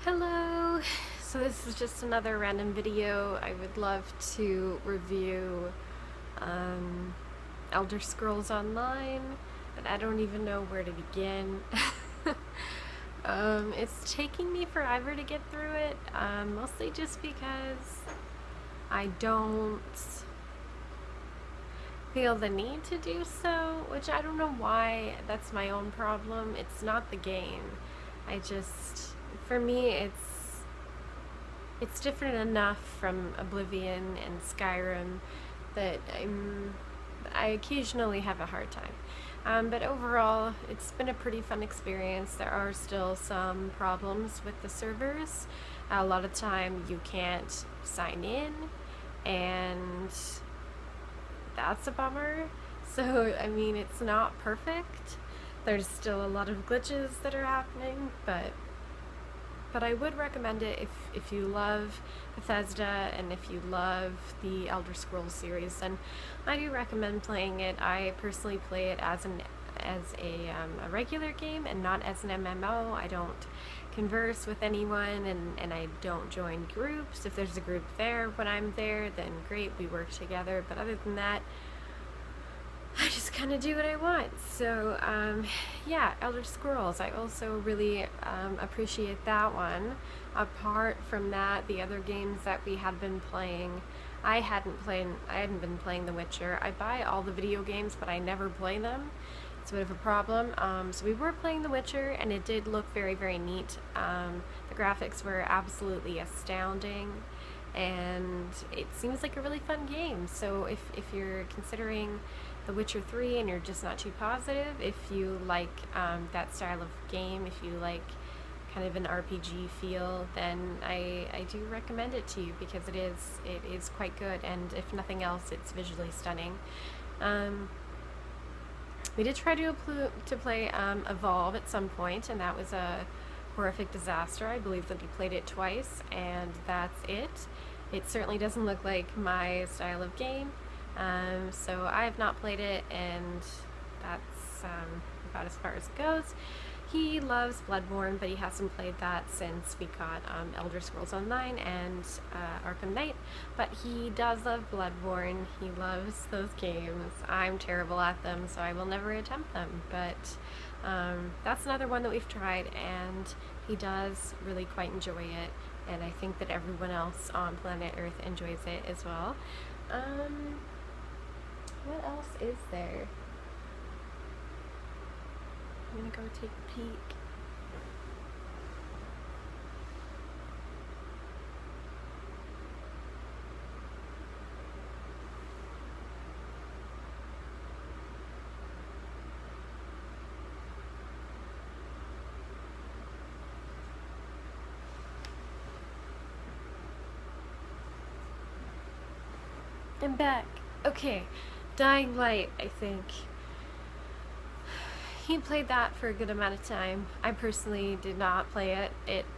Hello! So this is just another random video. I would love to review um, Elder Scrolls Online, but I don't even know where to begin. It's taking me forever to get through it, mostly just because I don't feel the need to do so, which I don't know why. That's my own problem. It's not the game. For me, it's different enough from Oblivion and Skyrim that I occasionally have a hard time. But overall, it's been a pretty fun experience. There are still some problems with the servers. A lot of time you can't sign in, and that's a bummer. So, I mean, it's not perfect. There's still a lot of glitches that are happening, but I would recommend it if you love Bethesda and if you love the Elder Scrolls series. Then I do recommend playing it. I personally play it as a regular game and not as an MMO. I don't converse with anyone, and I don't join groups. If there's a group there when I'm there, then great, we work together. But other than that, I just kind of do what I want. So, yeah, Elder Scrolls. I also really appreciate that one. Apart from that, the other games that we had been playing, I hadn't been playing The Witcher. I buy all the video games, but I never play them. It's a bit of a problem. So we were playing The Witcher, and it did look very, very neat. The graphics were absolutely astounding, and it seems like a really fun game. So if you're considering The Witcher 3 and you're just not too positive, if you like that style of game, if you like kind of an RPG feel, then I do recommend it to you, because it is quite good, and if nothing else, it's visually stunning. We did try to play Evolve at some point, and that was a horrific disaster. I believe that we played it twice, and that's it. It certainly doesn't look like my style of game. So I have not played it, and that's about as far as it goes. He loves Bloodborne, but he hasn't played that since we got Elder Scrolls Online and Arkham Knight. But he does love Bloodborne. He loves those games. I'm terrible at them, so I will never attempt them. But that's another one that we've tried, and he does really quite enjoy it. And I think that everyone else on planet Earth enjoys it as well. What else is there? I'm gonna go take a peek. I'm back. Okay, Dying Light, I think. He played that for a good amount of time. I personally did not play it.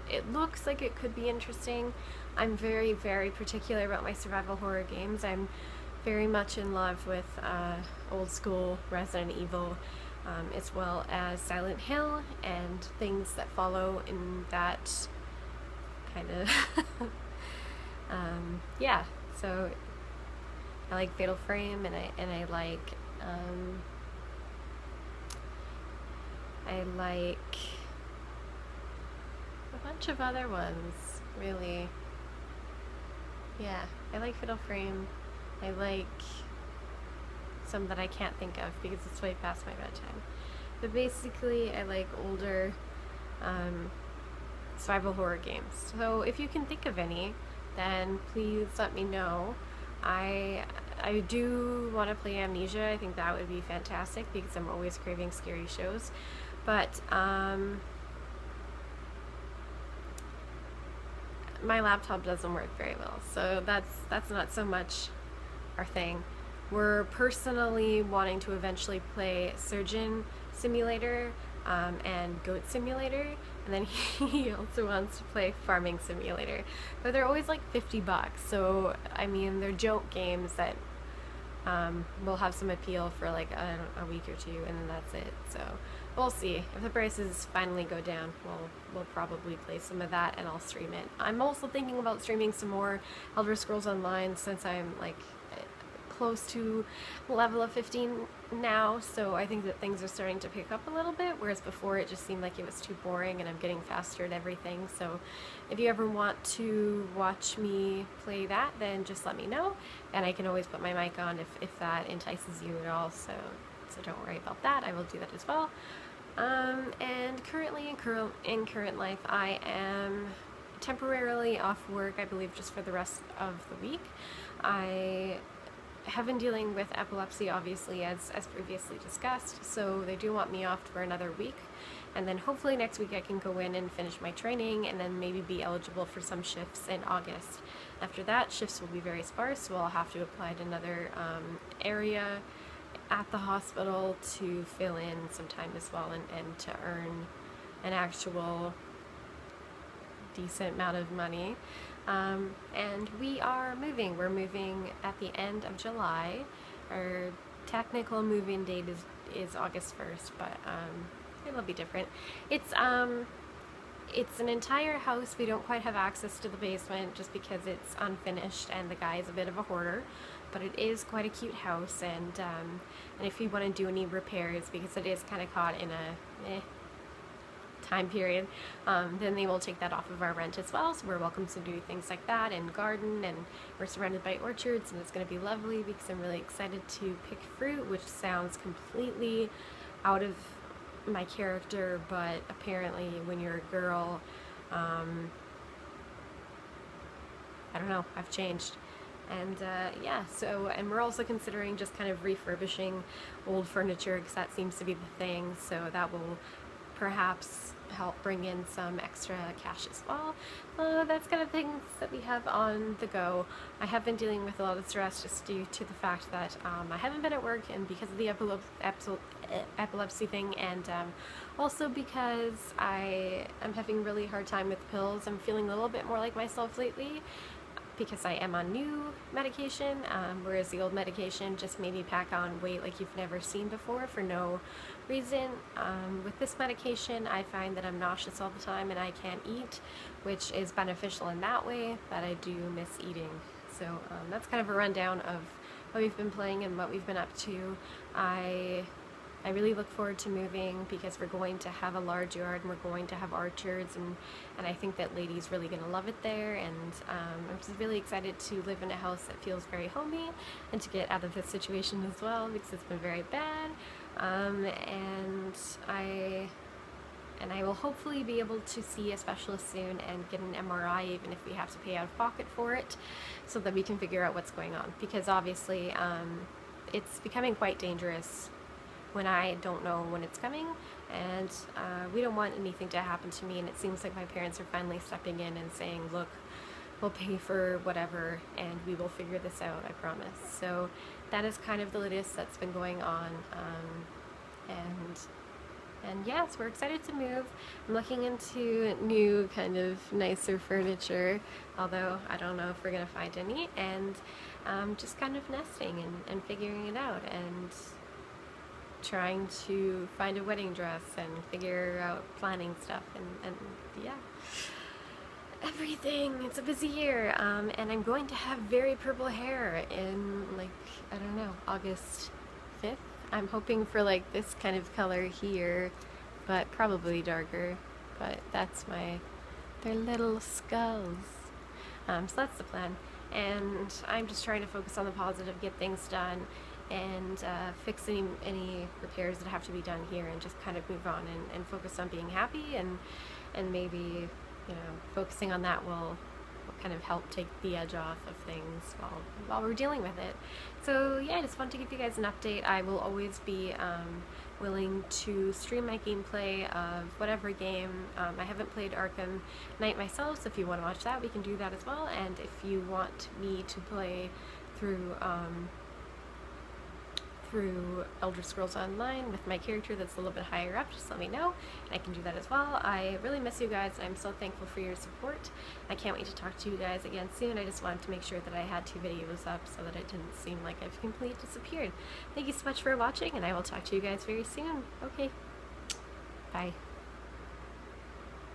It looks like it could be interesting. I'm very, very particular about my survival horror games. I'm very much in love with old school Resident Evil, as well as Silent Hill and things that follow in that kind of yeah. So I like Fatal Frame, and I like a bunch of other ones, really. Yeah, I like Fatal Frame. I like some that I can't think of because it's way past my bedtime. But basically, I like older survival horror games. So if you can think of any, then please let me know. I do want to play Amnesia. I think that would be fantastic because I'm always craving scary shows. But my laptop doesn't work very well, so that's not so much our thing. We're personally wanting to eventually play Surgeon Simulator and Goat Simulator, and then he also wants to play Farming Simulator. But they're always like $50, so I mean, they're joke games that will have some appeal for like a week or two, and then that's it. So We'll see. If the prices finally go down, we'll probably play some of that and I'll stream it. I'm also thinking about streaming some more Elder Scrolls Online since I'm like close to level of 15 now, so I think that things are starting to pick up a little bit, whereas before it just seemed like it was too boring and I'm getting faster at everything. So if you ever want to watch me play that, then just let me know, and I can always put my mic on if that entices you at all, so don't worry about that. I will do that as well. And currently in current life, I am temporarily off work, I believe just for the rest of the week. I have been dealing with epilepsy, obviously, as previously discussed, so they do want me off for another week. And then hopefully next week I can go in and finish my training and then maybe be eligible for some shifts in August. After that, shifts will be very sparse, so I'll have to apply to another area at the hospital to fill in some time as well and to earn an actual decent amount of money. And we are moving. We're moving at the end of July. Our technical move-in date is August 1st, but it'll be different. It's an entire house. We don't quite have access to the basement just because it's unfinished and the guy is a bit of a hoarder, but it is quite a cute house, and if you want to do any repairs, because it is kind of caught in a time period, then they will take that off of our rent as well, so we're welcome to do things like that and garden, and we're surrounded by orchards, and it's going to be lovely because I'm really excited to pick fruit, which sounds completely out of my character, but apparently when you're a girl, I don't know, I've changed. And yeah, so, and we're also considering just kind of refurbishing old furniture because that seems to be the thing, so that will perhaps help bring in some extra cash as well. That's kind of things that we have on the go. I have been dealing with a lot of stress just due to the fact that I haven't been at work, and because of the epilepsy thing, and also because I am having a really hard time with pills. I'm feeling a little bit more like myself lately because I am on new medication, whereas the old medication just made me pack on weight like you've never seen before for no reason. With this medication, I find that I'm nauseous all the time and I can't eat, which is beneficial in that way, but I do miss eating. So that's kind of a rundown of what we've been playing and what we've been up to. I really look forward to moving because we're going to have a large yard and we're going to have orchards, and I think that Lady's really going to love it there, and I'm just really excited to live in a house that feels very homey and to get out of this situation as well because it's been very bad, and I will hopefully be able to see a specialist soon and get an MRI, even if we have to pay out of pocket for it, so that we can figure out what's going on, because obviously it's becoming quite dangerous when I don't know when it's coming, and we don't want anything to happen to me, and it seems like my parents are finally stepping in and saying, look, we'll pay for whatever and we will figure this out, I promise. So that is kind of the latest that's been going on, and yes, we're excited to move. I'm looking into new kind of nicer furniture, although I don't know if we're going to find any, and just kind of nesting and figuring it out, and trying to find a wedding dress and figure out planning stuff, and yeah, everything. It's a busy year, and I'm going to have very purple hair in, like, I don't know, August 5th. I'm hoping for like this kind of color here, but probably darker, but that's they're little skulls. So that's the plan, and I'm just trying to focus on the positive, get things done, and fix any repairs that have to be done here, and just kind of move on and focus on being happy, and maybe, you know, focusing on that will kind of help take the edge off of things while we're dealing with it. So yeah, I just wanted to give you guys an update. I will always be willing to stream my gameplay of whatever game. I haven't played Arkham Knight myself, so if you want to watch that, we can do that as well. And if you want me to play through Elder Scrolls Online with my character that's a little bit higher up, just let me know, and I can do that as well. I really miss you guys. I'm so thankful for your support. I can't wait to talk to you guys again soon. I just wanted to make sure that I had 2 videos up so that it didn't seem like I've completely disappeared. Thank you so much for watching, and I will talk to you guys very soon. Okay, Bye.